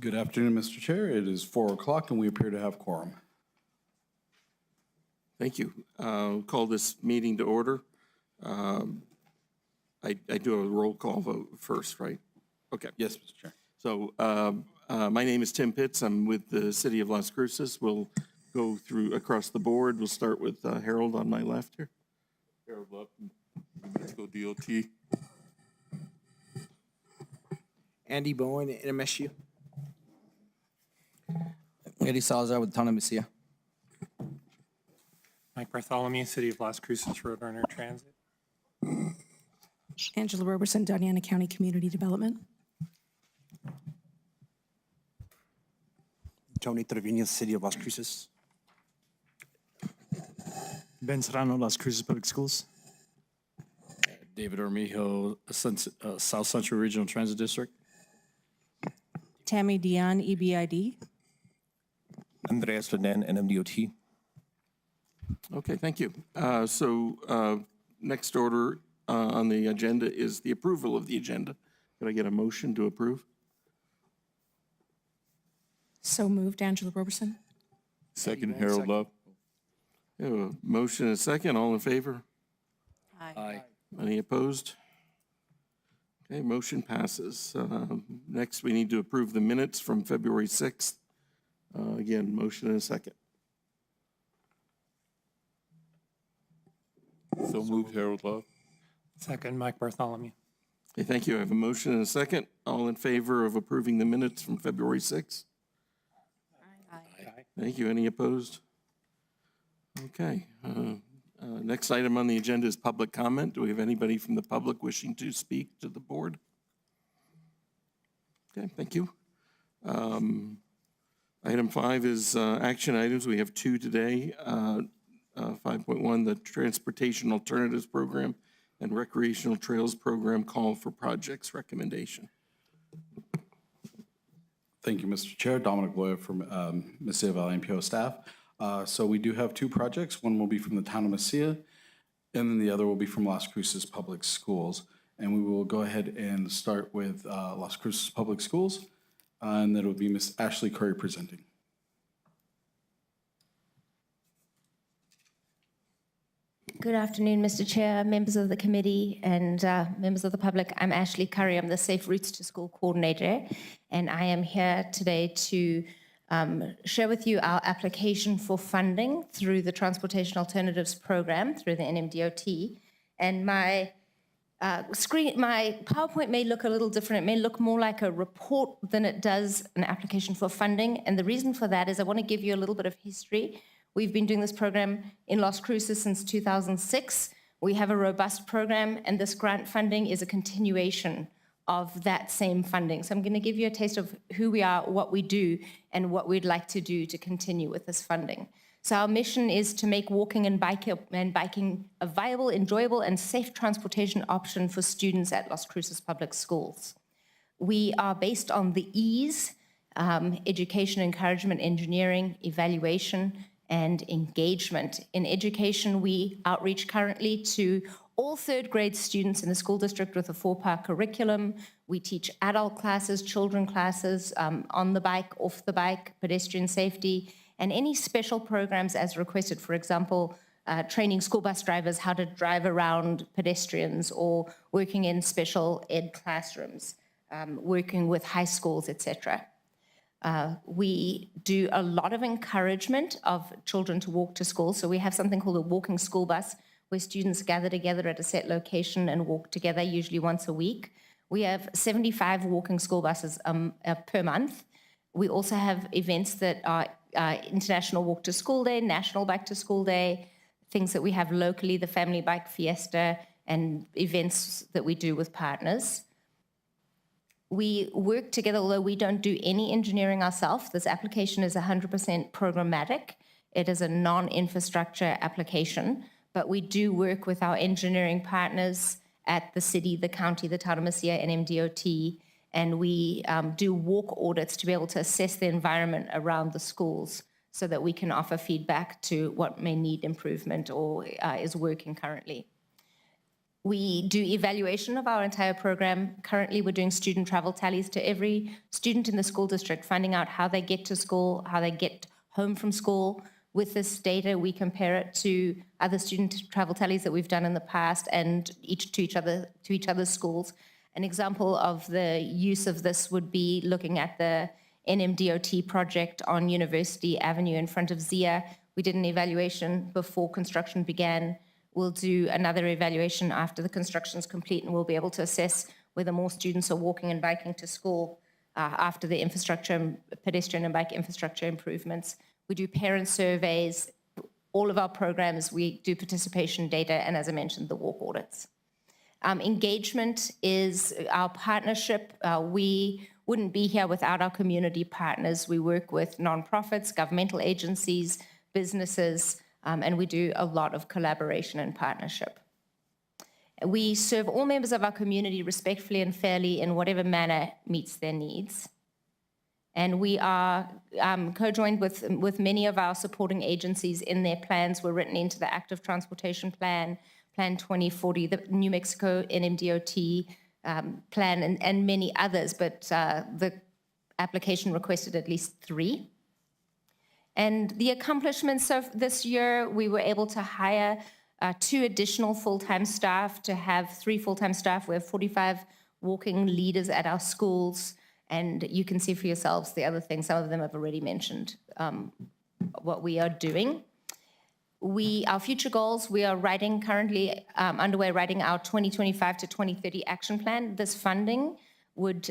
Good afternoon, Mr. Chair. It is 4 o'clock and we appear to have quorum. Thank you. Call this meeting to order. I do a roll call vote first, right? Okay. Yes, Mr. Chair. So my name is Tim Pitts. I'm with the City of Las Cruces. We'll go through across the board. We'll start with Harold on my left here. Harold Love, Mexico DOT. Andy Bowen, MSU. Eddie Salazar with Town of Mesilla. Mike Bartholomew, City of Las Cruces Roadrunner Transit. Angela Roberson, Doña County Community Development. Tony Trevino, City of Las Cruces. Ben Serrano, Las Cruces Public Schools. David Armijo, South Central Regional Transit District. Tammy Dion, EBID. Andreas Ferdinand, NMDOT. Okay, thank you. Next order on the agenda is the approval of the agenda. Could I get a motion to approve? So moved, Angela Roberson. Second, Harold Love. We have a motion and a second. All in favor? Aye. Any opposed? Okay, motion passes. Next, we need to approve the minutes from February 6th. Again, motion and a second. So moved, Harold Love. Second, Mike Bartholomew. Okay, thank you. I have a motion and a second. All in favor of approving the minutes from February 6th? Aye. Thank you. Any opposed? Okay. Next item on the agenda is public comment. Do we have anybody from the public wishing to speak to the board? Okay, thank you. Item 5 is action items. We have 2 today. 5.1, the Transportation Alternatives Program and Recreational Trails Program Call for Projects Recommendation. Thank you, Mr. Chair. Dominic Loya from Mesilla Valley MPO staff. So we do have 2 projects. One will be from the Town of Mesilla, and then the other will be from Las Cruces Public Schools. And we will go ahead and start with Las Cruces Public Schools, and that will be Ms. Ashley Curry presenting. Good afternoon, Mr. Chair, members of the committee, and members of the public. I'm Ashley Curry. I'm the Safe Routes to School Coordinator, and I am here today to share with you our application for funding through the Transportation Alternatives Program through the NMDOT. And my PowerPoint may look a little different. It may look more like a report than it does an application for funding. And the reason for that is I want to give you a little bit of history. We've been doing this program in Las Cruces since 2006. We have a robust program, and this grant funding is a continuation of that same funding. So I'm going to give you a taste of who we are, what we do, and what we'd like to do to continue with this funding. So our mission is to make walking and biking a viable, enjoyable, and safe transportation option for students at Las Cruces Public Schools. We are based on the E's, education, encouragement, engineering, evaluation, and engagement. In education, we outreach currently to all 3rd grade students in the school district with a 4-part curriculum. We teach adult classes, children classes, on the bike, off the bike, pedestrian safety, and any special programs as requested. For example, training school bus drivers how to drive around pedestrians, or working in special ed classrooms, working with high schools, etc. We do a lot of encouragement of children to walk to school. So we have something called a walking school bus, where students gather together at a set location and walk together, usually once a week. We have 75 walking school buses per month. We also have events that are International Walk to School Day, National Bike to School Day, things that we have locally, the Family Bike Fiesta, and events that we do with partners. We work together, although we don't do any engineering ourselves. This application is 100% programmatic. It is a non-infrastructure application, but we do work with our engineering partners at the city, the county, the Town of Mesilla, and MDOT, and we do walk audits to be able to assess the environment around the schools so that we can offer feedback to what may need improvement or is working currently. We do evaluation of our entire program. Currently, we're doing student travel tallies to every student in the school district, finding out how they get to school, how they get home from school. With this data, we compare it to other student travel tallies that we've done in the past and to each other's schools. An example of the use of this would be looking at the NMDOT project on University Avenue in front of ZIA. We did an evaluation before construction began. We'll do another evaluation after the construction is complete, and we'll be able to assess whether more students are walking and biking to school after the infrastructure, pedestrian and bike infrastructure improvements. We do parent surveys. All of our programs, we do participation data, and as I mentioned, the walk audits. Engagement is our partnership. We wouldn't be here without our community partners. We work with nonprofits, governmental agencies, businesses, and we do a lot of collaboration and partnership. We serve all members of our community respectfully and fairly in whatever manner meets their needs. And we are co-joined with many of our supporting agencies in their plans were written into the Active Transportation Plan, Plan 2040, the New Mexico NMDOT plan, and many others, but the application requested at least 3. And the accomplishments of this year, we were able to hire 2 additional full-time staff to have 3 full-time staff. We have 45 walking leaders at our schools, and you can see for yourselves the other things. Some of them have already mentioned what we are doing. Our future goals, we are currently underway writing our 2025 to 2030 action plan. This funding would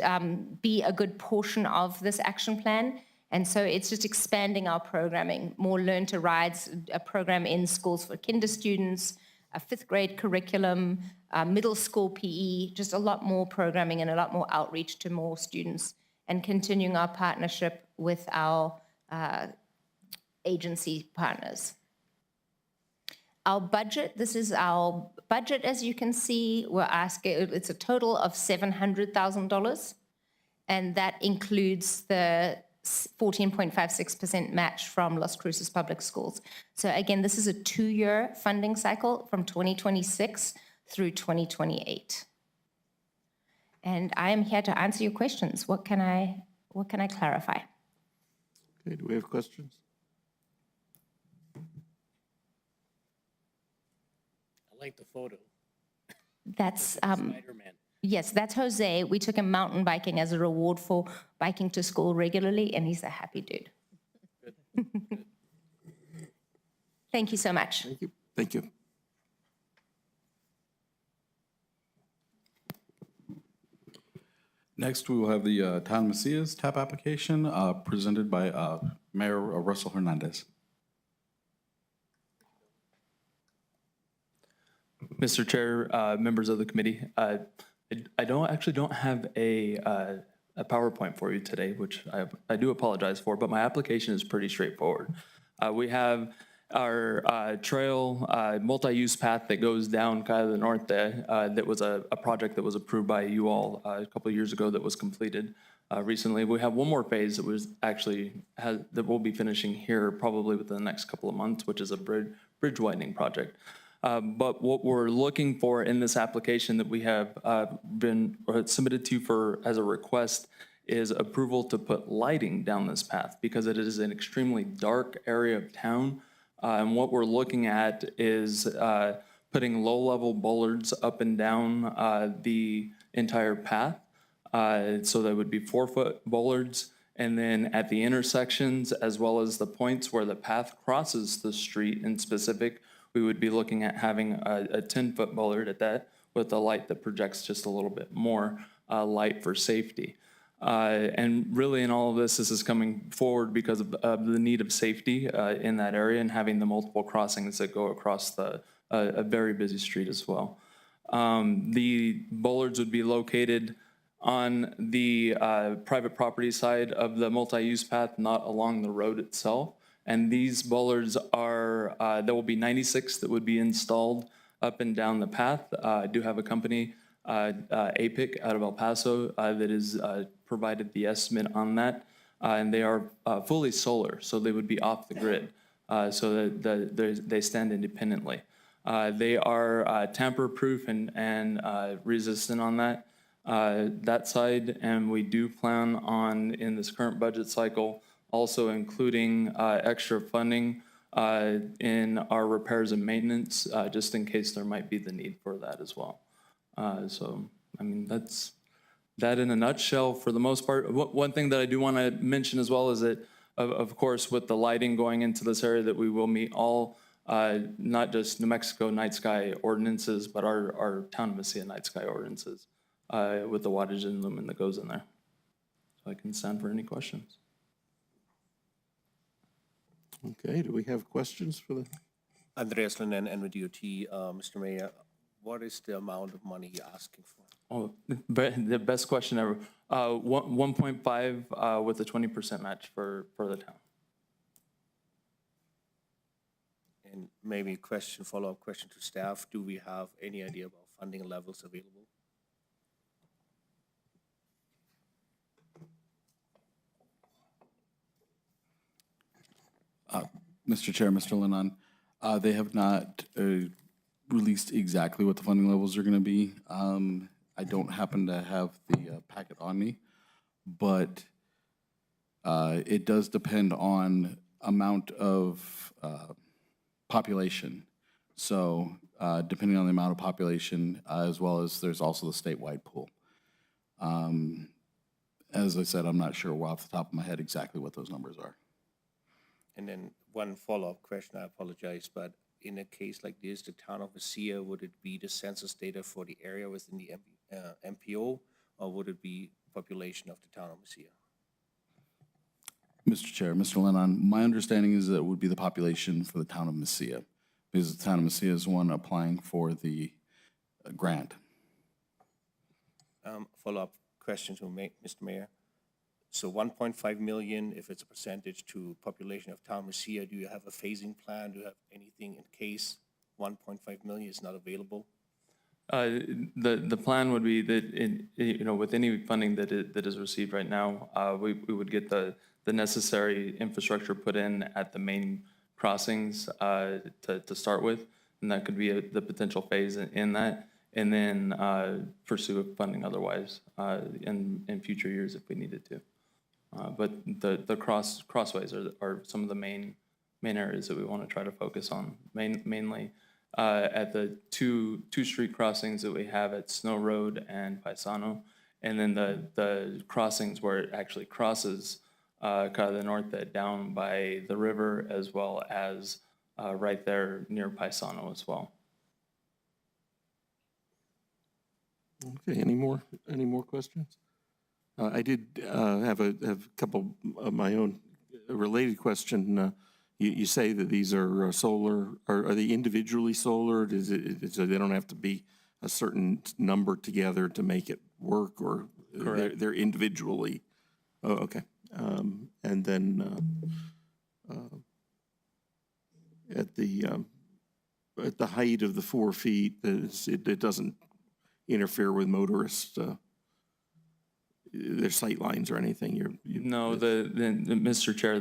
be a good portion of this action plan. And so it's just expanding our programming, more Learn to Rides, a program in schools for kinder students, a 5th grade curriculum, middle school PE, just a lot more programming and a lot more outreach to more students, and continuing our partnership with our agency partners. Our budget, this is our budget, as you can see, we're asking, it's a total of $700,000, and that includes the 14.56% match from Las Cruces Public Schools. So again, this is a 2-year funding cycle from 2026 through 2028. And I am here to answer your questions. What can I clarify? Okay, do we have questions? I like the photo. That's, Spider-Man. yes, that's Jose. We took him mountain biking as a reward for biking to school regularly, and he's a happy dude. Good. Thank you so much. Thank you. Thank you. Next, we will have the Town of Macias TAP application presented by Mayor Russell Hernandez. Mr. Chair, members of the committee, I actually don't have a PowerPoint for you today, which I do apologize for, but my application is pretty straightforward. We have our trail multi-use path that goes down kind of the north there. That was a project that was approved by you all a couple of years ago that was completed recently. We have one more phase that was that we'll be finishing here probably within the next couple of months, which is a bridge widening project. But what we're looking for in this application that we have been submitted to you as a request is approval to put lighting down this path because it is an extremely dark area of town. And what we're looking at is putting low-level bollards up and down the entire path. So that would be 4-foot bollards. And then at the intersections, as well as the points where the path crosses the street in specific, we would be looking at having a 10-foot bollard at that with a light that projects just a little bit more light for safety. And really in all of this is coming forward because of the need of safety in that area and having the multiple crossings that go across a very busy street as well. The bollards would be located on the private property side of the multi-use path, not along the road itself. And these bollards there will be 96 that would be installed up and down the path. I do have a company APIC out of El Paso that has provided the estimate on that. And they are fully solar, so they would be off the grid, so that they stand independently. They are tamper-proof and resistant on that side, and we do plan on, in this current budget cycle, also including extra funding in our repairs and maintenance, just in case there might be the need for that as well. So, I mean, that's that in a nutshell for the most part. One thing that I do want to mention as well is that, of course, with the lighting going into this area, that we will meet all, not just New Mexico night sky ordinances, but our Town of Mesilla night sky ordinances with the wattage and lumen that goes in there. So I can stand for any questions. Okay, do we have questions for the? Andreas Linden, NVDOT. Mr. Mayor, what is the amount of money you're asking for? Oh, the best question ever. 1.5 with a 20% match for the town. And maybe a question, follow-up question to staff. Do we have any idea about funding levels available? Mr. Chair, Mr. Lennon, they have not released exactly what the funding levels are going to be. I don't happen to have the packet on me, but it does depend on amount of population. So depending on the amount of population, as well as there's also the statewide pool. As I said, I'm not sure off the top of my head exactly what those numbers are. And then one follow-up question, I apologize, but in a case like this, the town of Mesilla, would it be the census data for the area within the MPO, or would it be population of the town of Mesilla? Mr. Chair, Mr. Lennon, my understanding is that it would be the population for the town of Mesilla, because the town of Mesilla is the one applying for the grant. Follow-up question to Mr. Mayor. So 1.5 million, if it's a percentage to population of town of Mesilla, do you have a phasing plan? Do you have anything in case 1.5 million is not available? The plan would be that with any funding that is received right now, we would get the necessary infrastructure put in at the main crossings to start with, and that could be the potential phase in that, and then pursue funding otherwise in future years if we needed to. But the crossways are some of the main areas that we want to try to focus on, mainly at the two street crossings that we have at Snow Road and Paisano, and then the crossings where it actually crosses kind of the north end down by the river, as well as right there near Paisano as well. Okay, any more questions? I did have a couple of my own related question. You say that these are solar. Are they individually solar? So they don't have to be a certain number together to make it work, or they're individually? Oh, okay. And then at the height of the 4 feet, it doesn't interfere with motorists. Their sight lines or anything. No, Mr. Chair,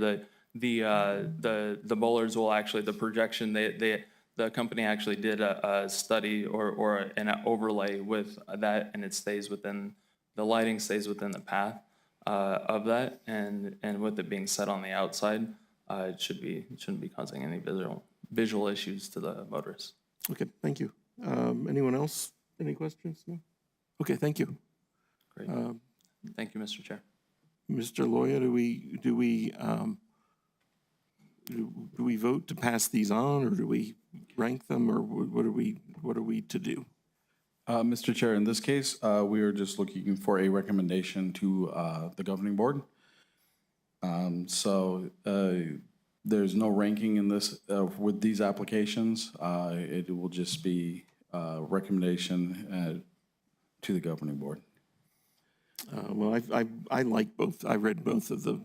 the bowlers will actually, the projection, the company actually did a study or an overlay with that, and it stays within, the lighting stays within the path of that, and with it being set on the outside, it shouldn't be causing any visual issues to the motorists. Okay, thank you. Anyone else? Any questions? No? Okay, thank you. Great. Thank you, Mr. Chair. Mr. Loya, do we vote to pass these on, or do we rank them, or what are we to do? Mr. Chair, in this case, we are just looking for a recommendation to the governing board. So there's no ranking in this with these applications. It will just be a recommendation to the governing board. Well, I like both. I read both of the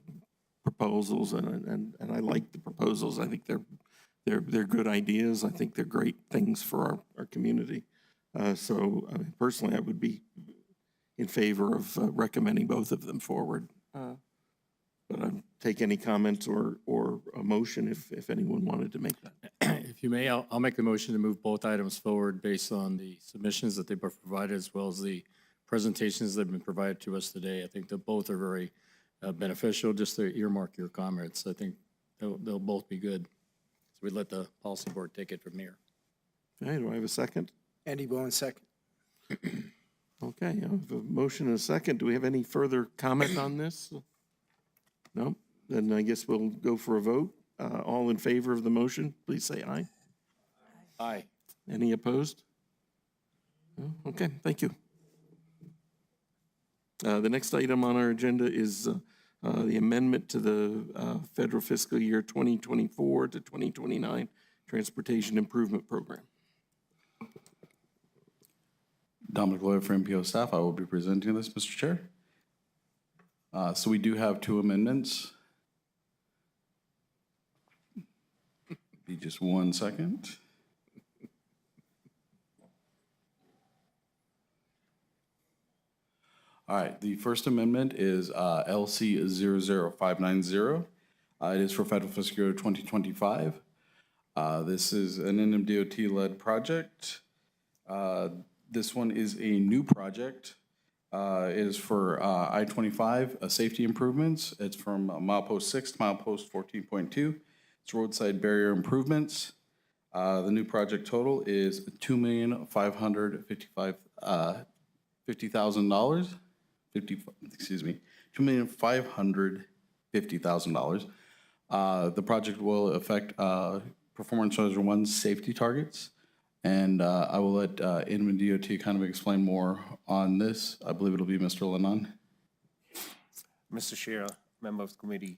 proposals, and I like the proposals. I think they're good ideas. I think they're great things for our community. So personally, I would be in favor of recommending both of them forward. But I'd take any comments or a motion if anyone wanted to make that. If you may, I'll make the motion to move both items forward based on the submissions that they've provided as well as the presentations that have been provided to us today. I think that both are very beneficial. Just to earmark your comments, I think they'll both be good. So we let the policy board take it from here. Okay, do I have a second? Andy Bowen, second. Okay, I have a motion and a second. Do we have any further comment on this? No? Then I guess we'll go for a vote. All in favor of the motion, please say aye. Aye. Any opposed? No? Okay, thank you. The next item on our agenda is the amendment to the federal fiscal year 2024 to 2029 Transportation Improvement Program. Dominic Lloyd for MPO staff. I will be presenting this, Mr. Chair. So we do have two amendments. Be just 1 second. All right, the first amendment is LC 00590. It is for federal fiscal year 2025. This is an NMDOT-led project. This one is a new project. It is for I-25 safety improvements. It's from milepost 6 to milepost 14.2. It's roadside barrier improvements. The new project total is $2,550,000. $2,550,000. The project will affect Performance Measure 1 safety targets. And I will let NMDOT kind of explain more on this. I believe it'll be Mr. Lennon. Mr. Chair, member of the committee,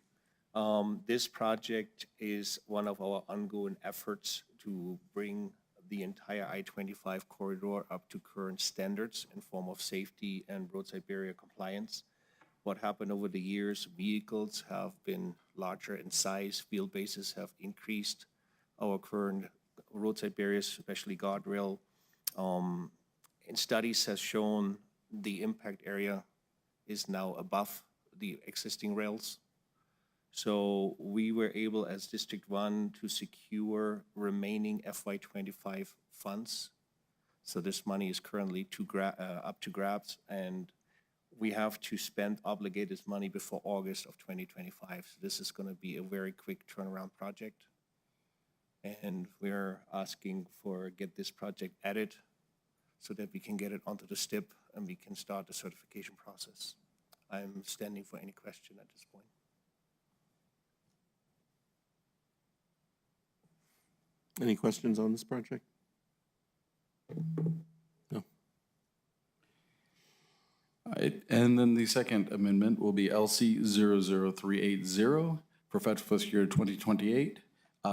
this project is one of our ongoing efforts to bring the entire I-25 corridor up to current standards in form of safety and roadside barrier compliance. What happened over the years, vehicles have been larger in size, wheelbases have increased. Our current roadside barriers, especially guardrail, in studies has shown the impact area is now above the existing rails. So we were able as District 1 to secure remaining FY25 funds. So this money is currently up to grabs, and we have to spend obligated money before August of 2025. So this is going to be a very quick turnaround project. And we're asking for get this project added so that we can get it onto the STIP and we can start the certification process. I'm standing for any question at this point. Any questions on this project? No. All right, and then the second amendment will be LC 00380 for federal fiscal year 2028.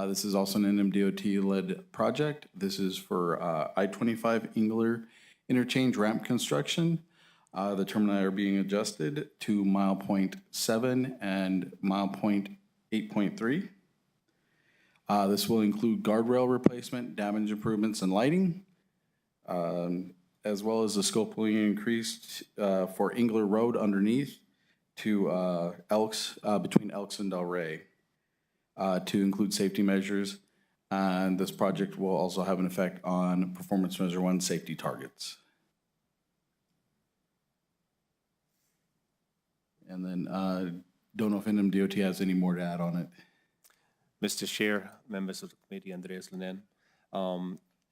This is also an NMDOT-led project. This is for I-25 Engler interchange ramp construction. The termini are being adjusted to mile point 7 and mile point 8.3. This will include guardrail replacement, damage improvements, and lighting, as well as the scoping increased for Engler Road underneath to Elks, between Elks and Del Rey, to include safety measures. And this project will also have an effect on Performance Measure 1 safety targets. And then don't know if NMDOT has any more to add on it. Mr. Chair, members of the committee, Andreas Lenen.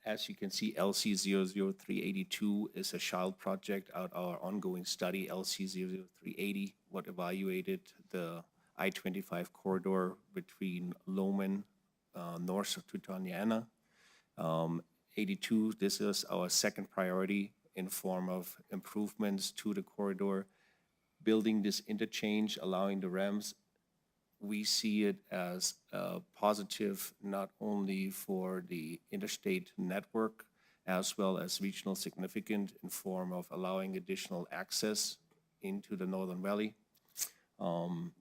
As you can see, LC 00382 is a child project out of our ongoing study, LC 00380, what evaluated the I-25 corridor between Loman, north to Doña. 82, this is our second priority in form of improvements to the corridor. Building this interchange, allowing the ramps, we see it as a positive not only for the interstate network as well as regional significant in form of allowing additional access into the Northern Valley.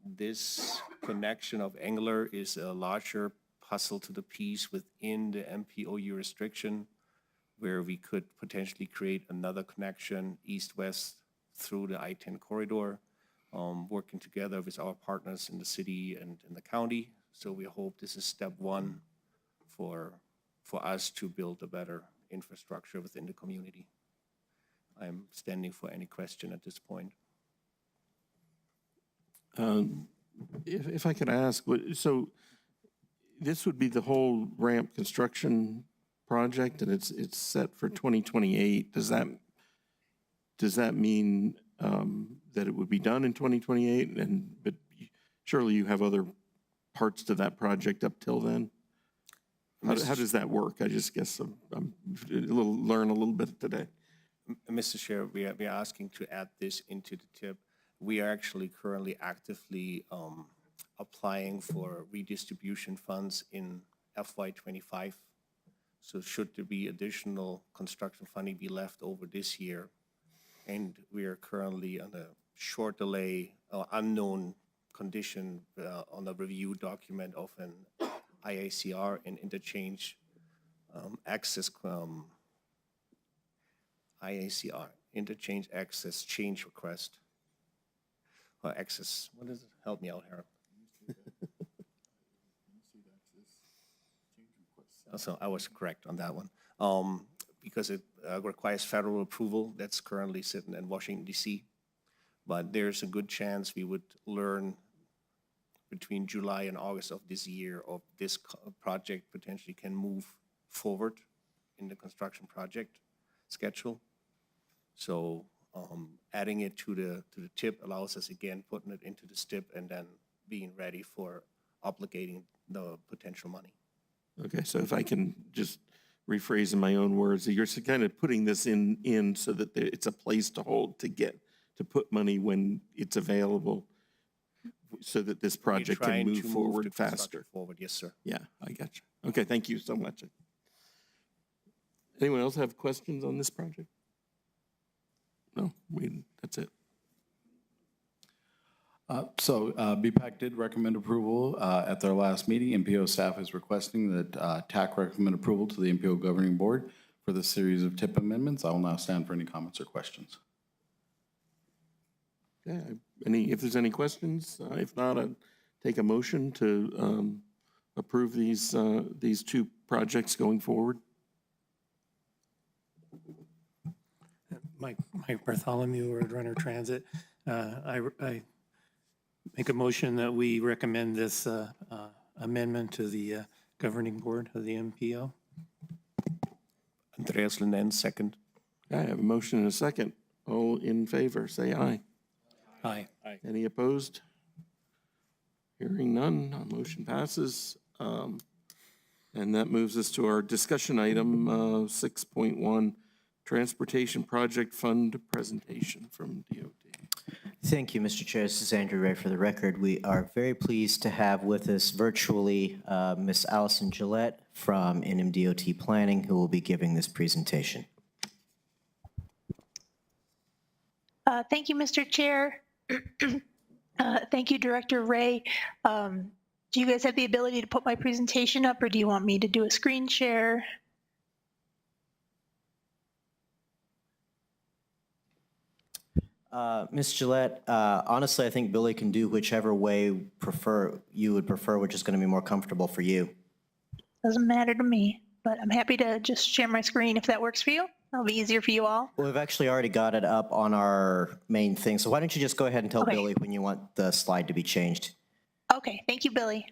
This connection of Engler is a larger puzzle to the piece within the MPO jurisdiction, where we could potentially create another connection east-west through the I-10 corridor, working together with our partners in the city and in the county. So we hope this is step one for us to build a better infrastructure within the community. I'm standing for any question at this point. If I could ask, so this would be the whole ramp construction project, and it's set for 2028. Does that mean that it would be done in 2028? But surely you have other parts to that project up till then. How does that work? I just guess I'm learn a little bit today. Mr. Chair, we are asking to add this into the tip. We are actually currently actively applying for redistribution funds in FY25. So should there be additional construction funding be left over this year, and we are currently on a short delay or unknown condition on a review document of an IACR and interchange access IACR, interchange access change request. Or access, what is it? Help me out, Harold. So I was correct on that one. Because it requires federal approval that's currently sitting in Washington, D.C. But there's a good chance we would learn between July and August of this year of this project potentially can move forward in the construction project schedule. So adding it to the tip allows us, again, putting it into the STIP and then being ready for obligating the potential money. Okay, so if I can just rephrase in my own words, you're kind of putting this in so that it's a place to hold, to put money when it's available, so that this project can move forward faster. Forward, yes, sir. Yeah, I got you. Okay, thank you so much. Anyone else have questions on this project? No, that's it. BPAC did recommend approval at their last meeting. MPO staff is requesting that TAC recommend approval to the MPO Governing Board for the series of TIP amendments. I will now stand for any comments or questions. Yeah, if there's any questions, if not, I'd take a motion to approve these two projects going forward. Mike Bartholomew, Roadrunner Transit. I make a motion that we recommend this amendment to the governing board of the MPO. Andreas Linden, second. I have a motion and a second. All in favor, say aye. Aye. Any opposed? Hearing none, motion passes. And that moves us to our discussion item 6.1, Transportation Project Fund Presentation from DOT. Thank you, Mr. Chair. This is Andrew Ray for the record. We are very pleased to have with us virtually Ms. Allison Gillette from NMDOT Planning, who will be giving this presentation. Thank you, Mr. Chair. Thank you, Director Ray. Do you guys have the ability to put my presentation up, or do you want me to do a screen share? Ms. Gillette, honestly, I think Billy can do whichever way you would prefer, which is going to be more comfortable for you. Doesn't matter to me, but I'm happy to just share my screen if that works for you. That'll be easier for you all. Well, we've actually already got it up on our main thing, so why don't you just go ahead and tell Billy when you want the slide to be changed. Okay, thank you, Billy.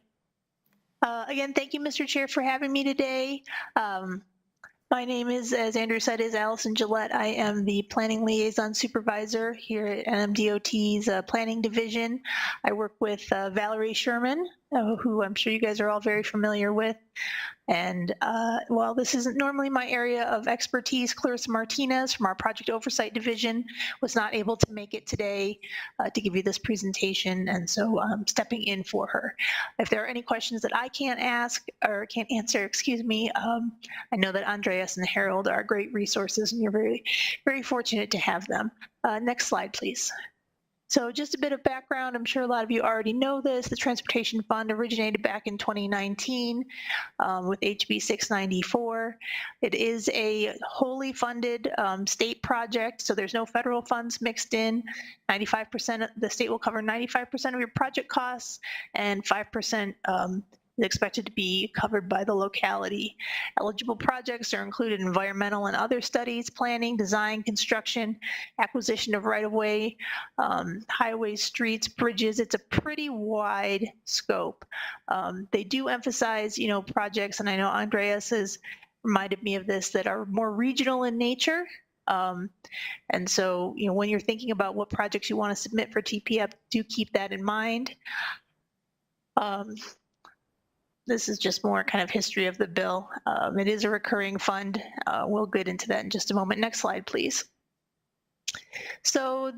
Again, thank you, Mr. Chair, for having me today. My name is, as Andrew said, is Allison Gillette. I am the Planning Liaison Supervisor here at NMDOT's Planning Division. I work with Valerie Sherman, who I'm sure you guys are all very familiar with. And while this isn't normally my area of expertise, Clarissa Martinez from our Project Oversight Division was not able to make it today to give you this presentation, and so I'm stepping in for her. If there are any questions that I can't ask or can't answer, excuse me, I know that Andreas and Harold are great resources, and you're very, very fortunate to have them. Next slide, please. So just a bit of background, I'm sure a lot of you already know this. The Transportation Fund originated back in 2019 with HB 694. It is a wholly funded state project, so there's no federal funds mixed in. 95%, the state will cover 95% of your project costs, and 5% is expected to be covered by the locality. Eligible projects are included in environmental and other studies, planning, design, construction, acquisition of right-of-way, highways, streets, bridges. It's a pretty wide scope. They do emphasize, projects, and I know Andreas has reminded me of this, that are more regional in nature. And so, when you're thinking about what projects you want to submit for TPF, do keep that in mind. This is just more kind of history of the bill. It is a recurring fund. We'll get into that in just a moment. Next slide, please. So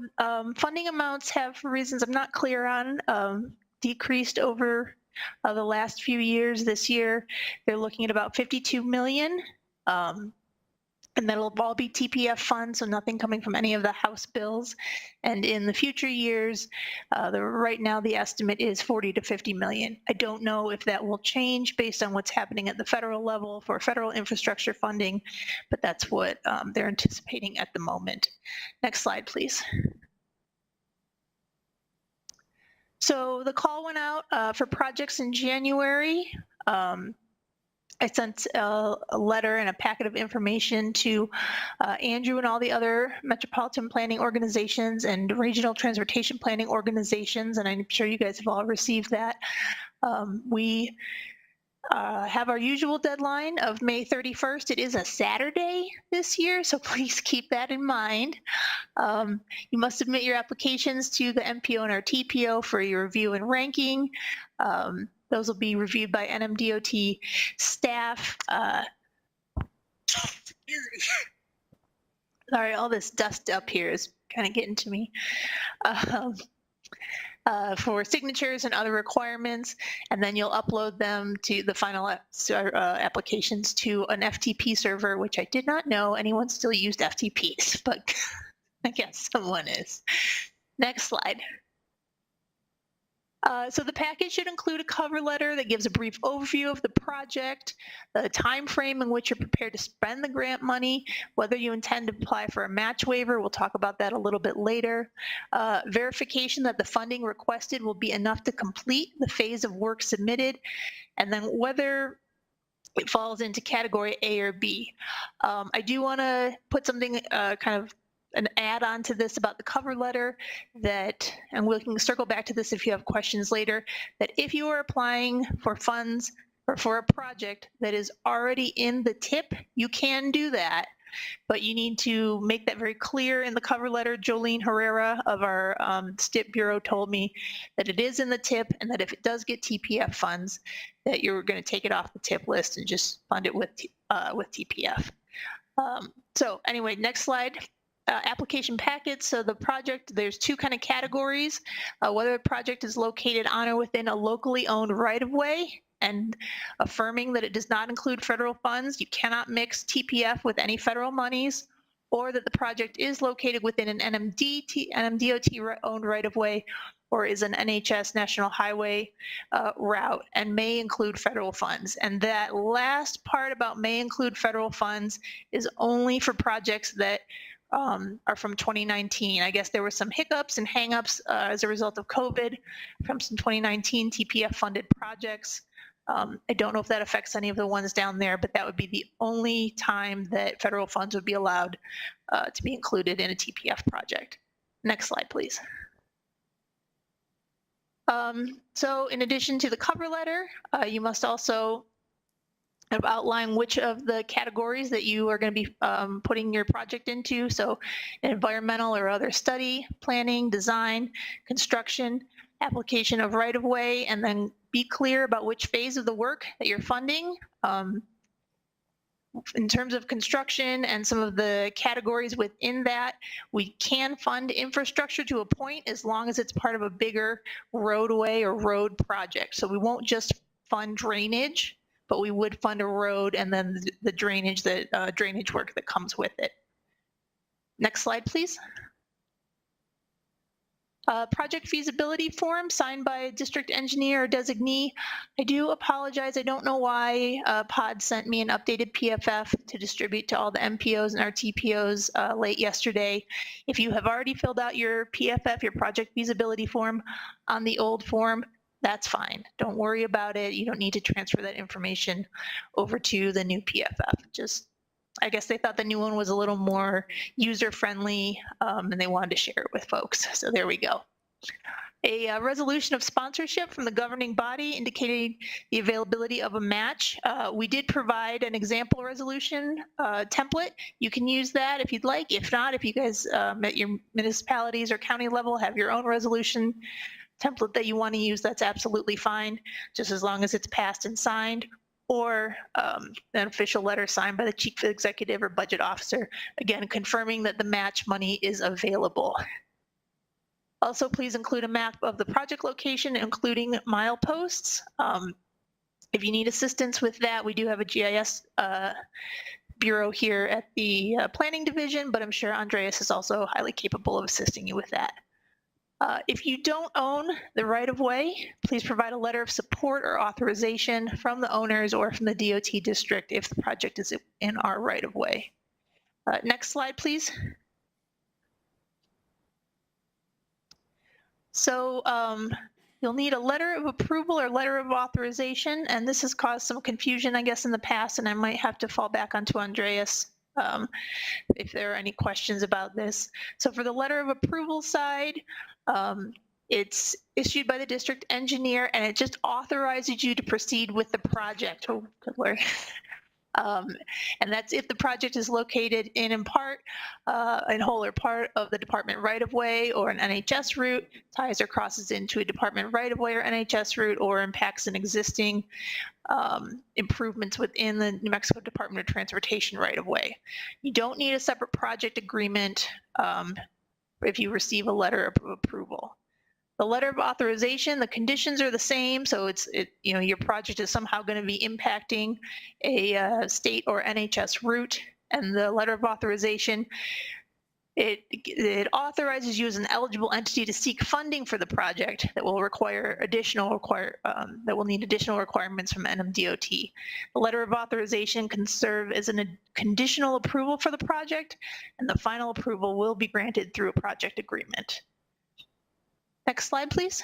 funding amounts have, for reasons I'm not clear on, decreased over the last few years. This year, they're looking at about 52 million. And that'll all be TPF funds, so nothing coming from any of the House bills. And in the future years, right now the estimate is 40 to 50 million. I don't know if that will change based on what's happening at the federal level for federal infrastructure funding, but that's what they're anticipating at the moment. Next slide, please. So the call went out for projects in January. I sent a letter and a packet of information to Andrew and all the other metropolitan planning organizations and regional transportation planning organizations, and I'm sure you guys have all received that. We have our usual deadline of May 31st. It is a Saturday this year, so please keep that in mind. You must submit your applications to the MPO and our TPO for your review and ranking. Those will be reviewed by NMDOT staff. Sorry, all this dust up here is kind of getting to me. For signatures and other requirements, and then you'll upload them to the final applications to an FTP server, which I did not know anyone still used FTPs, but I guess someone is. Next slide. So the package should include a cover letter that gives a brief overview of the project, the time frame in which you're prepared to spend the grant money, whether you intend to apply for a match waiver. We'll talk about that a little bit later. Verification that the funding requested will be enough to complete the phase of work submitted, and then whether it falls into category A or B. I do want to put something kind of an add-on to this about the cover letter that, and we can circle back to this if you have questions later, that if you are applying for funds or for a project that is already in the TIP, you can do that, but you need to make that very clear in the cover letter. Jolene Herrera of our STIP Bureau told me that it is in the TIP, and that if it does get TPF funds, that you're going to take it off the TIP list and just fund it with TPF. So anyway, next slide. Application packets. So the project, there's two kind of categories. Whether the project is located on or within a locally owned right-of-way, and affirming that it does not include federal funds. You cannot mix TPF with any federal monies, or that the project is located within an NMDOT owned right-of-way, or is an NHS National Highway route, and may include federal funds. And that last part about may include federal funds is only for projects that are from 2019. I guess there were some hiccups and hangups as a result of COVID from some 2019 TPF funded projects. I don't know if that affects any of the ones down there, but that would be the only time that federal funds would be allowed to be included in a TPF project. Next slide, please. So in addition to the cover letter, you must also outline which of the categories that you are going to be putting your project into. So environmental or other study, planning, design, construction, application of right-of-way, and then be clear about which phase of the work that you're funding. In terms of construction and some of the categories within that, we can fund infrastructure to a point as long as it's part of a bigger roadway or road project. So we won't just fund drainage, but we would fund a road and then the drainage work that comes with it. Next slide, please. Project feasibility form signed by a district engineer or designee. I do apologize. I don't know why POD sent me an updated PFF to distribute to all the MPOs and RTPOs late yesterday. If you have already filled out your PFF, your project feasibility form on the old form, that's fine. Don't worry about it. You don't need to transfer that information over to the new PFF. Just, I guess they thought the new one was a little more user-friendly, and they wanted to share it with folks. So there we go. A resolution of sponsorship from the governing body indicating the availability of a match. We did provide an example resolution template. You can use that if you'd like. If not, if you guys at your municipalities or county level have your own resolution template that you want to use, that's absolutely fine, just as long as it's passed and signed, or an official letter signed by the chief executive or budget officer, again, confirming that the match money is available. Also, please include a map of the project location, including mileposts. If you need assistance with that, we do have a GIS bureau here at the planning division, but I'm sure Andreas is also highly capable of assisting you with that. If you don't own the right-of-way, please provide a letter of support or authorization from the owners or from the DOT district if the project is in our right-of-way. Next slide, please. So you'll need a letter of approval or letter of authorization, and this has caused some confusion, I guess, in the past, and I might have to fall back onto Andreas if there are any questions about this. So for the letter of approval side, it's issued by the district engineer, and it just authorizes you to proceed with the project. Oh, good Lord. And that's if the project is located in part, in whole or part of the department right-of-way or an NHS route, ties or crosses into a department right-of-way or NHS route, or impacts an existing improvements within the New Mexico Department of Transportation right-of-way. You don't need a separate project agreement if you receive a letter of approval. The letter of authorization, the conditions are the same, so your project is somehow going to be impacting a state or NHS route, and the letter of authorization, it authorizes you as an eligible entity to seek funding for the project that will that will need additional requirements from NMDOT. The letter of authorization can serve as a conditional approval for the project, and the final approval will be granted through a project agreement. Next slide, please.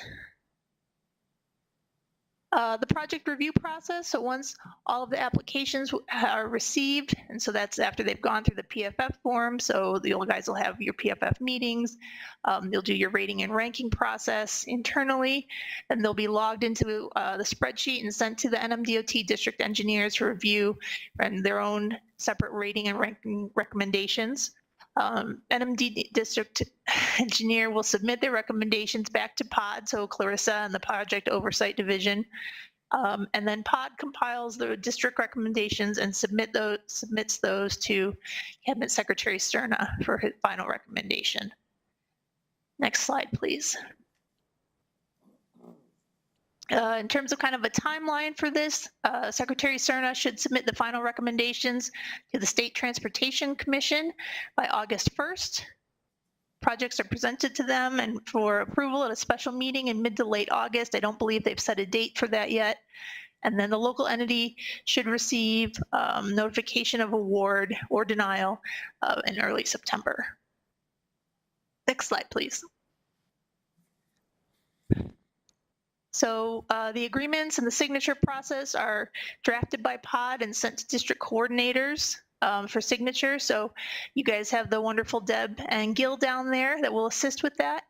The project review process. So once all of the applications are received, and so that's after they've gone through the PFF form. So you guys will have your PFF meetings. You'll do your rating and ranking process internally, and they'll be logged into the spreadsheet and sent to the NMDOT district engineers for review and their own separate rating and ranking recommendations. NMD district engineer will submit their recommendations back to POD, so Clarissa and the project oversight division. And then POD compiles the district recommendations and submits those to Cabinet Secretary Sterna for his final recommendation. Next slide, please. In terms of kind of a timeline for this, Secretary Cerna should submit the final recommendations to the State Transportation Commission by August 1st. Projects are presented to them and for approval at a special meeting in mid to late August. I don't believe they've set a date for that yet. And then the local entity should receive notification of award or denial in early September. Next slide, please. So the agreements and the signature process are drafted by POD and sent to district coordinators for signature. So you guys have the wonderful Deb and Gil down there that will assist with that.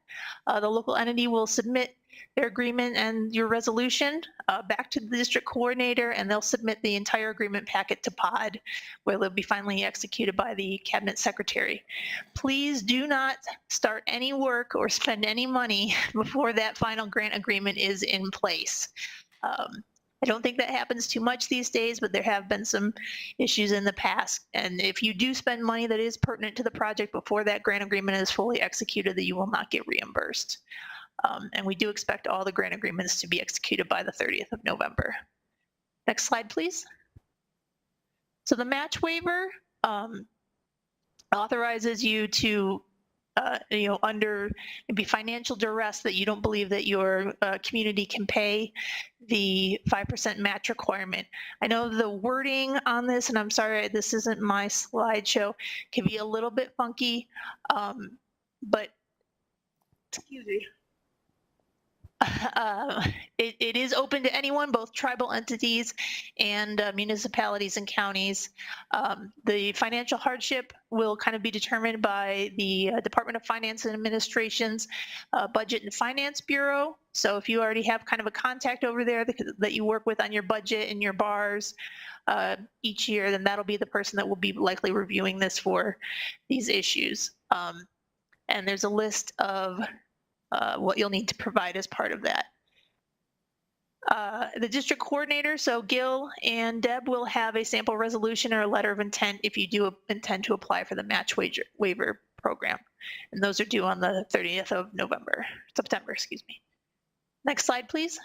The local entity will submit their agreement and your resolution back to the district coordinator, and they'll submit the entire agreement packet to POD, where they'll be finally executed by the cabinet secretary. Please do not start any work or spend any money before that final grant agreement is in place. I don't think that happens too much these days, but there have been some issues in the past. And if you do spend money that is pertinent to the project before that grant agreement is fully executed, that you will not get reimbursed. And we do expect all the grant agreements to be executed by the 30th of November. Next slide, please. So the match waiver authorizes you to under maybe financial duress that you don't believe that your community can pay the 5% match requirement. I know the wording on this, and I'm sorry, this isn't my slideshow, can be a little bit funky, but excuse me. It is open to anyone, both tribal entities and municipalities and counties. The financial hardship will kind of be determined by the Department of Finance and Administration's Budget and Finance Bureau. So if you already have kind of a contact over there that you work with on your budget and your bars each year, then that'll be the person that will be likely reviewing this for these issues. And there's a list of what you'll need to provide as part of that. The district coordinator, so Gil and Deb, will have a sample resolution or a letter of intent if you do intend to apply for the match waiver program. And those are due on the 30th of September, excuse me. Next slide, please.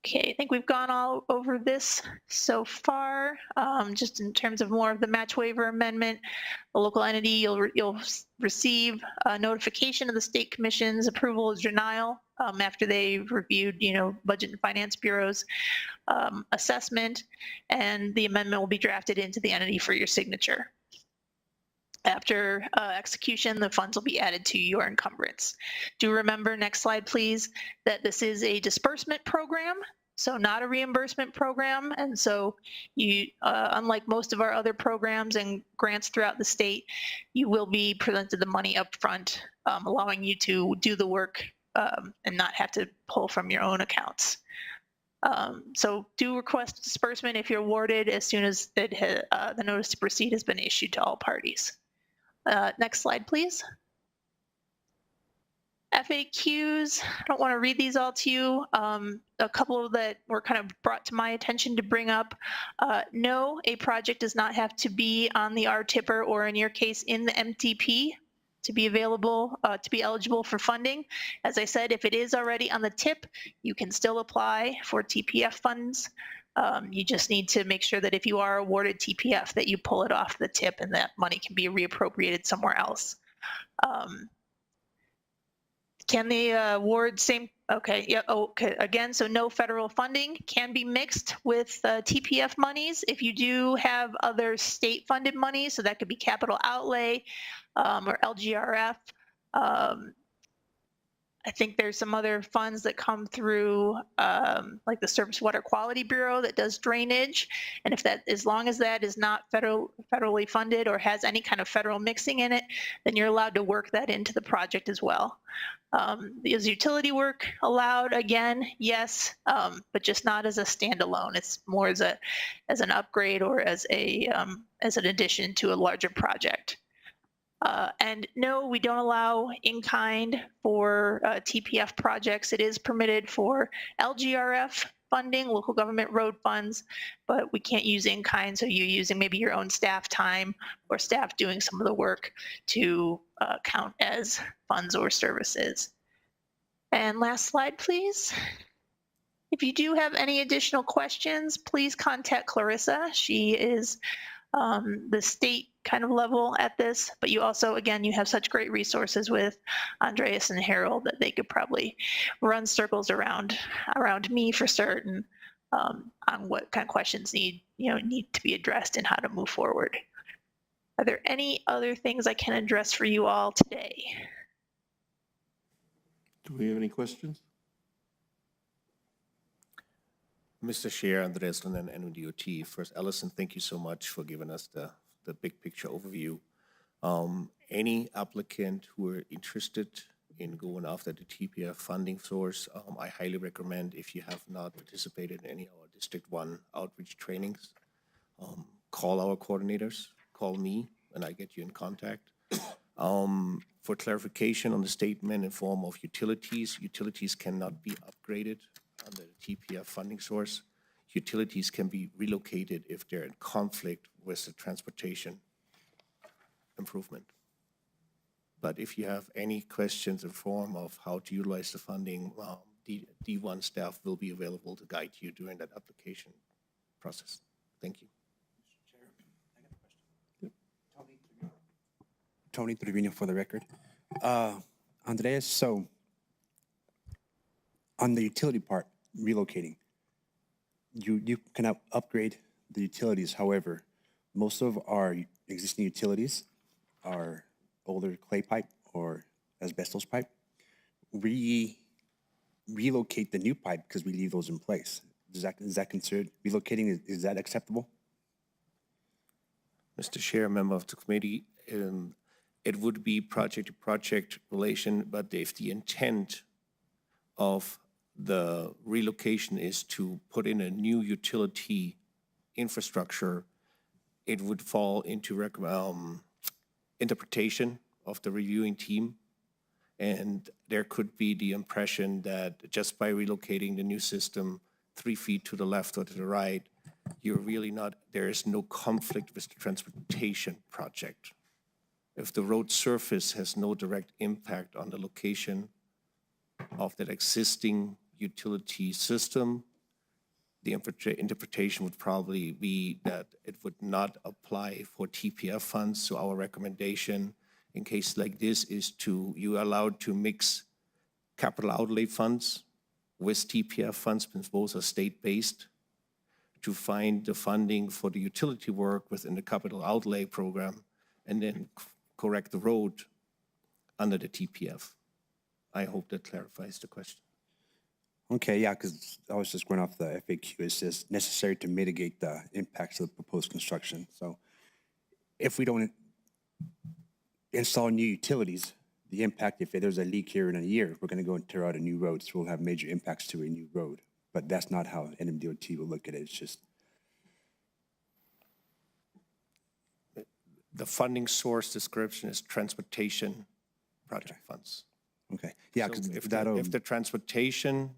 Okay, I think we've gone all over this so far. Just in terms of more of the match waiver amendment, the local entity, you'll receive a notification of the state commission's approval or denial after they've reviewed, Budget and Finance Bureau's assessment, and the amendment will be drafted into the entity for your signature. After execution, the funds will be added to your encumbrance. Do remember, next slide please, that this is a disbursement program, so not a reimbursement program. And so you, unlike most of our other programs and grants throughout the state, you will be presented the money up front, allowing you to do the work and not have to pull from your own accounts. So do request disbursement if you're awarded as soon as the notice to proceed has been issued to all parties. Next slide, please. FAQs, I don't want to read these all to you. A couple that were kind of brought to my attention to bring up. No, a project does not have to be on the RTIPR or in your case in the MTP to be available, to be eligible for funding. As I said, if it is already on the TIP, you can still apply for TPF funds. You just need to make sure that if you are awarded TPF that you pull it off the TIP and that money can be reappropriated somewhere else. Can they award same, okay, yeah, okay, again, so no federal funding, can be mixed with TPF monies. If you do have other state funded money, so that could be capital outlay or LGRF. I think there's some other funds that come through like the Surface Water Quality Bureau that does drainage. And if that, as long as that is not federally funded or has any kind of federal mixing in it, then you're allowed to work that into the project as well. Is utility work allowed? Again, yes, but just not as a standalone. It's more as an upgrade or as an addition to a larger project. And no, we don't allow in-kind for TPF projects. It is permitted for LGRF funding, local government road funds, but we can't use in-kind, so you're using maybe your own staff time or staff doing some of the work to count as funds or services. And last slide, please. If you do have any additional questions, please contact Clarissa. She is the state kind of level at this, but you also, again, you have such great resources with Andreas and Harold that they could probably run circles around me for certain on what kind of questions need to be addressed and how to move forward. Are there any other things I can address for you all today? Do we have any questions? Mr. Chair, Andres and NUDOT. First, Allison, thank you so much for giving us the big picture overview. Any applicant who are interested in going after the TPF funding source, I highly recommend, if you have not participated in any of our District 1 outreach trainings, call our coordinators, call me, and I get you in contact. For clarification on the statement in form of utilities cannot be upgraded under the TPF funding source. Utilities can be relocated if they're in conflict with the transportation improvement. But if you have any questions in form of how to utilize the funding, D1 staff will be available to guide you during that application process. Thank you. Tony Trevino for the record. Andreas, so on the utility part, relocating, you can upgrade the utilities. However, most of our existing utilities are older clay pipe or asbestos pipe. We relocate the new pipe because we leave those in place. Is that considered relocating? Is that acceptable? Mr. Chair, member of the committee, it would be project-to-project relation, but if the intent of the relocation is to put in a new utility infrastructure, it would fall into interpretation of the reviewing team. And there could be the impression that just by relocating the new system 3 feet to the left or to the right, there is no conflict with the transportation project. If the road surface has no direct impact on the location of that existing utility system, the interpretation would probably be that it would not apply for TPF funds. So our recommendation in cases like this is you are allowed to mix capital outlay funds with TPF funds, since both are state-based, to find the funding for the utility work within the capital outlay program, and then correct the road under the TPF. I hope that clarifies the question. Okay, yeah, because I was just going off the FAQ. It says necessary to mitigate the impacts of the proposed construction. So if we don't install new utilities, the impact, if there's a leak here in a year, we're going to go and tear out a new road, so we'll have major impacts to a new road. But that's not how NMDOT will look at it. It's just the funding source description is transportation project funds. okay. Yeah, So because if the transportation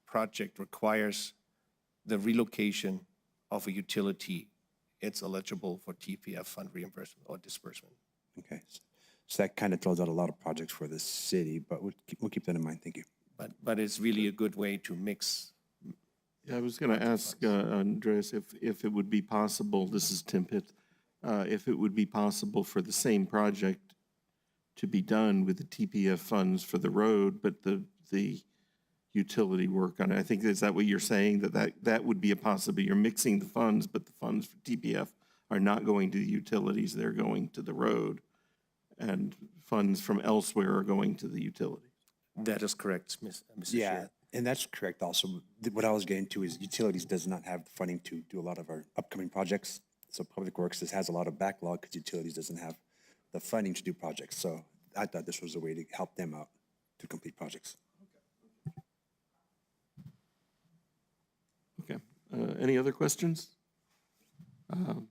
project requires the relocation of a utility, it's eligible for TPF fund reimbursement or disbursement. okay. So that kind of throws out a lot of projects for the city, but we'll keep that in mind. Thank you. But it's really a good way to mix. Yeah, I was going to ask Andreas if it would be possible, this is Tim Pitt, if it would be possible for the same project to be done with the TPF funds for the road, but the utility work on it. I think, is that what you're saying, that would be a possibility? You're mixing the funds, but the funds for TPF are not going to the utilities, they're going to the road, and funds from elsewhere are going to the utility. That is correct, Mr. Yeah, Chair. and that's correct also. What I was getting to is utilities does not have the funding to do a lot of our upcoming projects. So Public Works has a lot of backlog because utilities doesn't have the funding to do projects. So I thought this was a way to help them out to complete projects. Okay. Any other questions? Well,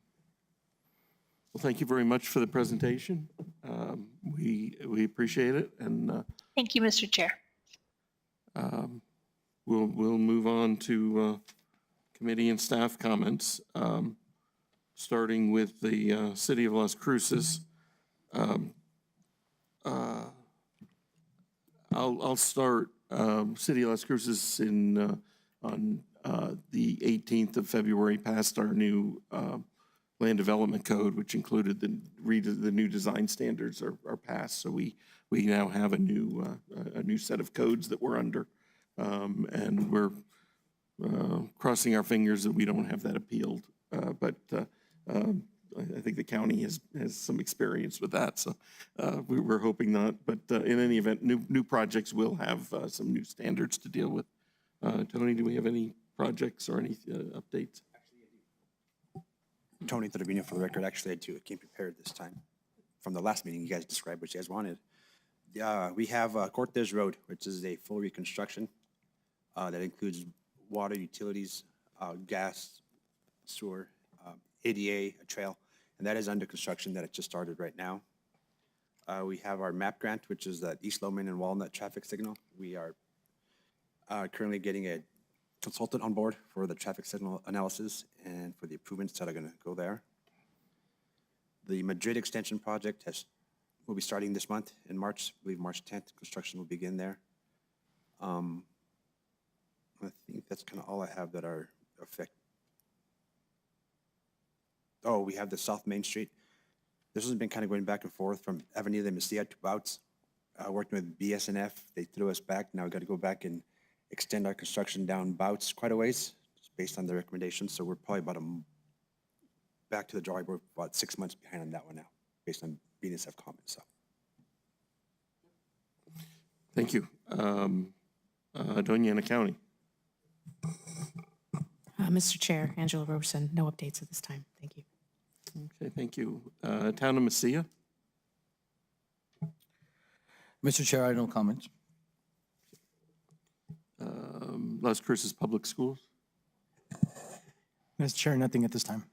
thank you very much for the presentation. We appreciate it, and Thank you, Mr. Chair. we'll move on to committee and staff comments, starting with the City of Las Cruces. I'll start. City of Las Cruces on the 18th of February passed our new land development code, which included the new design standards are passed. So we now have a new set of codes that we're under, and we're crossing our fingers that we don't have that appealed. But I think the county has some experience with that, so we're hoping not. But in any event, new projects will have some new standards to deal with. Tony, do we have any projects or any updates? Tony Trevino for the record. Actually, I came prepared this time from the last meeting. You guys described what you guys wanted. We have Cortez Road, which is a full reconstruction that includes water, utilities, gas, sewer, ADA, a trail, and that is under construction. That it just started right now. We have our MAP grant, which is that East Lowman and Walnut traffic signal. We are currently getting a consultant on board for the traffic signal analysis and for the improvements that are going to go there. The Madrid extension project will be starting this month in March. I believe March 10th. Construction will begin there. I think that's kind of all I have that are affect. Oh, we have the South Main Street. This has been kind of going back and forth from Avenida de Mesilla to Bouts. Working with BSNF, they threw us back. Now we got to go back and extend our construction down Bouts quite a ways, just based on the recommendations. So we're probably back to the drawing board, about 6 months behind on that one now, based on BNSF comments. So. Thank you. Doña County. Mr. Chair, Angela Roberson, no updates at this time. Thank you. Okay, thank you. Town of Mesilla. Mr. Chair, I have no comments. Las Cruces Public Schools. Mr. Chair, nothing at this time.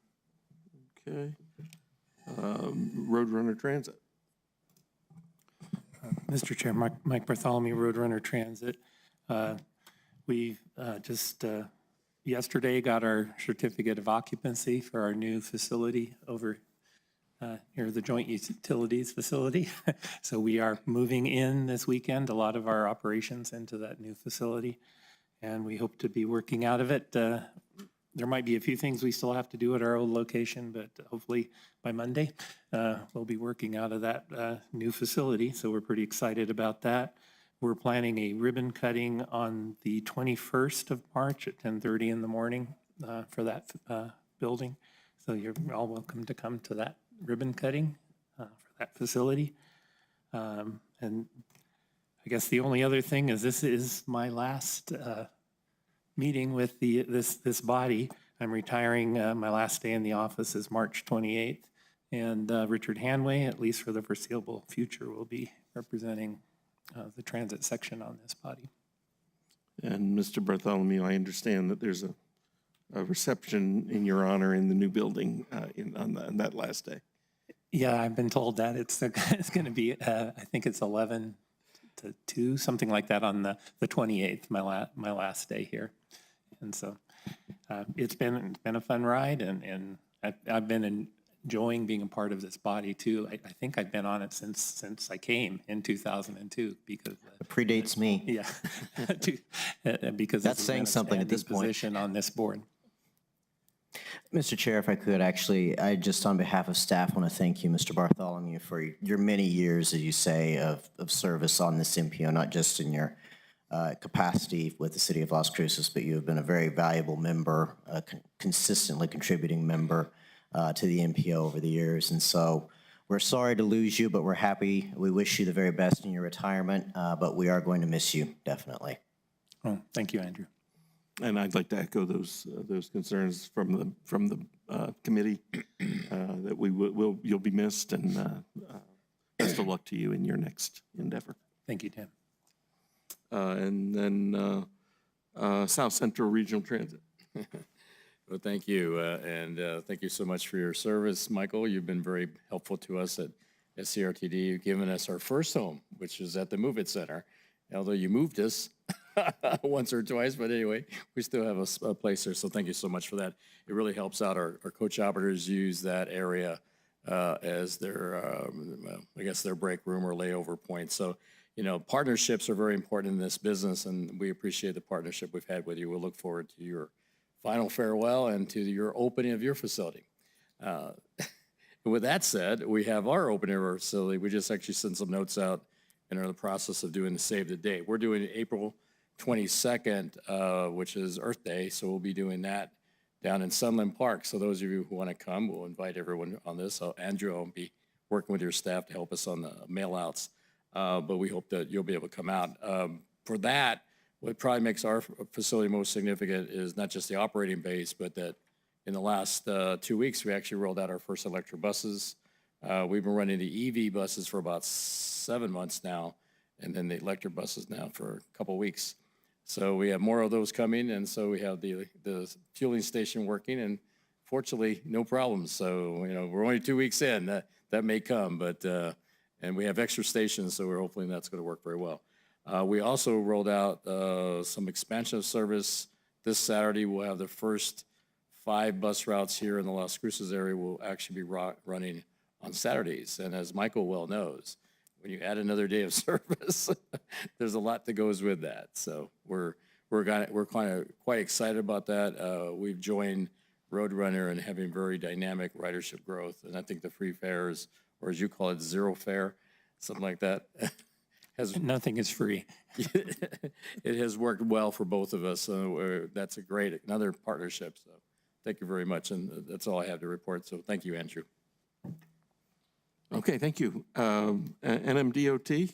Okay. Roadrunner Transit. Mr. Chair, Mike Bartholomew, Roadrunner Transit. We just yesterday got our certificate of occupancy for our new facility over near the Joint Utilities Facility. So we are moving in this weekend, a lot of our operations into that new facility, and we hope to be working out of it. There might be a few things we still have to do at our old location, but hopefully by Monday, we'll be working out of that new facility. So we're pretty excited about that. We're planning a ribbon cutting on the 21st of March at 10:30 in the morning for that building. So you're all welcome to come to that ribbon cutting for that facility. And I guess the only other thing is this is my last meeting with this body. I'm retiring. My last day in the office is March 28th. And Richard Hanway, at least for the foreseeable future, will be representing the transit section on this body. And Mr. Bartholomew, I understand that there's a reception in your honor in the new building on that last day. Yeah, I've been told that it's going to be, I think it's 11 to 2, something like that on the 28th, my last day here. And so it's been a fun ride, and I've been enjoying being a part of this body too. I think I've been on it since I came in 2002 because It predates me. yeah, because That's saying something at this point. Position on this board. Mr. Chair, if I could, actually, I just on behalf of staff want to thank you, Mr. Bartholomew, for your many years, as you say, of service on this MPO, not just in your capacity with the city of Las Cruces, but you have been a very valuable member, consistently contributing member to the MPO over the years. And so we're sorry to lose you, but we're happy. We wish you the very best in your retirement, but we are going to miss you, definitely. Oh, thank you, Andrew. And I'd like to echo those concerns from the committee that you'll be missed, and best of luck to you in your next endeavor. Thank you, Tim. And then South Central Regional Transit. Well, thank you, and thank you so much for your service, Michael. You've been very helpful to us at CRTD. You've given us our first home, which is at the Move It Center. Although you moved us once or twice, but anyway, we still have a place there, so thank you so much for that. It really helps out. Our coach operators use that area as their, I guess, their break room or layover point. So, you know, partnerships are very important in this business, and we appreciate the partnership we've had with you. We'll look forward to your final farewell and to your opening of your facility. With that said, we have our opening of our facility. We just actually sent some notes out and are in the process of doing the save the date. We're doing April 22nd, which is Earth Day, so we'll be doing that down in Sunland Park. So those of you who want to come, we'll invite everyone on this. So Andrew will be working with your staff to help us on the mail-outs, but we hope that you'll be able to come out. For that, what probably makes our facility most significant is not just the operating base, but that in the last 2 weeks, we actually rolled out our first electric buses. We've been running the EV buses for about 7 months now, and then the electric buses now for a couple weeks. So we have more of those coming, and so we have the fueling station working, and fortunately, no problems. So, you know, we're only 2 weeks in. That may come, but, and we have extra stations, so we're hoping that's going to work very well. We also rolled out some expansion of service. This Saturday, we'll have the first 5 bus routes here in the Las Cruces area will actually be running on Saturdays. And as Michael well knows, when you add another day of service, there's a lot that goes with that. So we're kind of quite excited about that. We've joined Roadrunner and having very dynamic ridership growth. And I think the free fares, or as you call it, zero fare, something like that, has Nothing is free. it has worked well for both of us. So that's another partnership. So thank you very much. And that's all I have to report. So thank you, Andrew. Okay, thank you. NMDOT?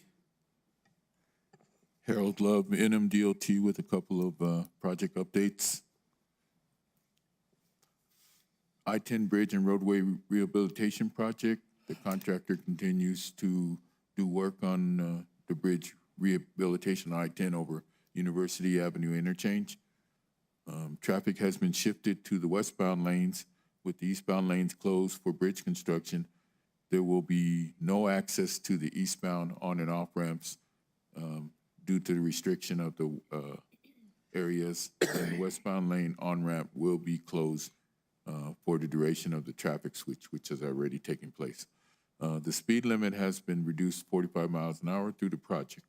Harold Love, NMDOT, with a couple of project updates. I-10 Bridge and Roadway Rehabilitation Project. The contractor continues to do work on the bridge rehabilitation I-10 over University Avenue interchange. Traffic has been shifted to the westbound lanes, with the eastbound lanes closed for bridge construction. There will be no access to the eastbound on and off ramps due to the restriction of the areas. And the westbound lane on-ramp will be closed for the duration of the traffic switch, which has already taken place. The speed limit has been reduced 45 miles an hour through the project.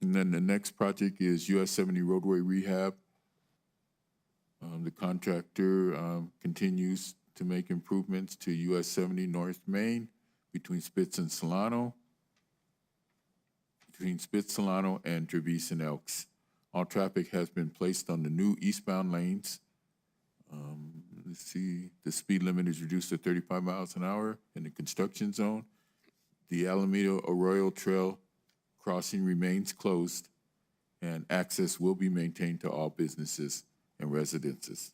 And then the next project is US 70 roadway rehab. The contractor continues to make improvements to US 70 North Main between Spitz and Solano, and Travis and Elks. All traffic has been placed on the new eastbound lanes. Let's see, the speed limit is reduced to 35 miles an hour in the construction zone. The Alameda Arroyo Trail crossing remains closed, and access will be maintained to all businesses and residences.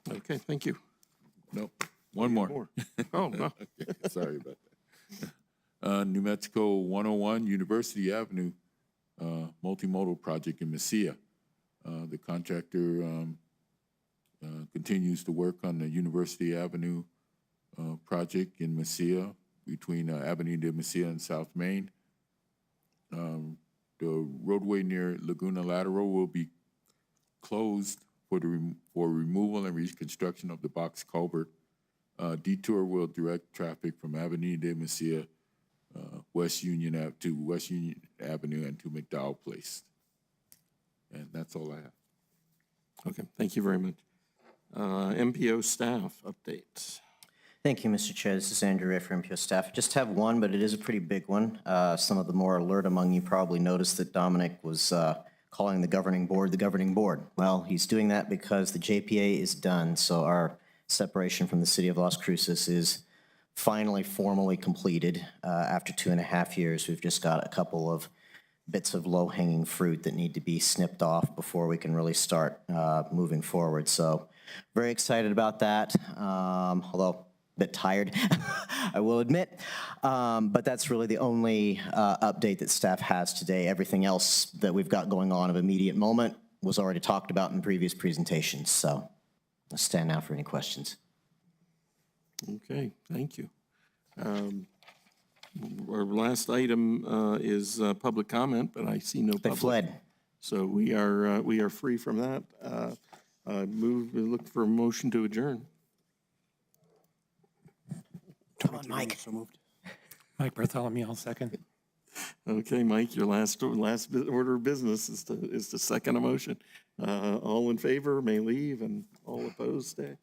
Okay, thank you. Nope, one more. Oh, no. Okay, sorry about that. New Mexico 101 University Avenue multimodal project in Mesilla. The contractor continues to work on the University Avenue project in Mesilla between Avenue de Mesilla and South Main. The roadway near Laguna Lateral will be closed for removal and reconstruction of the box culvert. Detour will direct traffic from Avenue de Mesilla West Union Avenue and to McDowell Place. And that's all I have. Okay, thank you very much. MPO staff updates. Thank you, Mr. Chair. This is Andrew Ray for MPO staff. I just have one, but it is a pretty big one. Some of the more alert among you probably noticed that Dominic was calling the governing board the governing board. Well, he's doing that because the JPA is done, so our separation from the city of Las Cruces is finally formally completed after 2.5 years. We've just got a couple of bits of low-hanging fruit that need to be snipped off before we can really start moving forward. So very excited about that, although a bit tired, I will admit. But that's really the only update that staff has today. Everything else that we've got going on of immediate moment was already talked about in previous presentations. So I'll stand now for any questions. Okay, thank you. Our last item is public comment, but I see no public. They fled. So we are free from that. Look for a motion to adjourn. Come on, Mike. So moved. Mike Bartholomew, I'll second. Okay, Mike, your last order of business is to second a motion. All in favor may leave, and all opposed stay.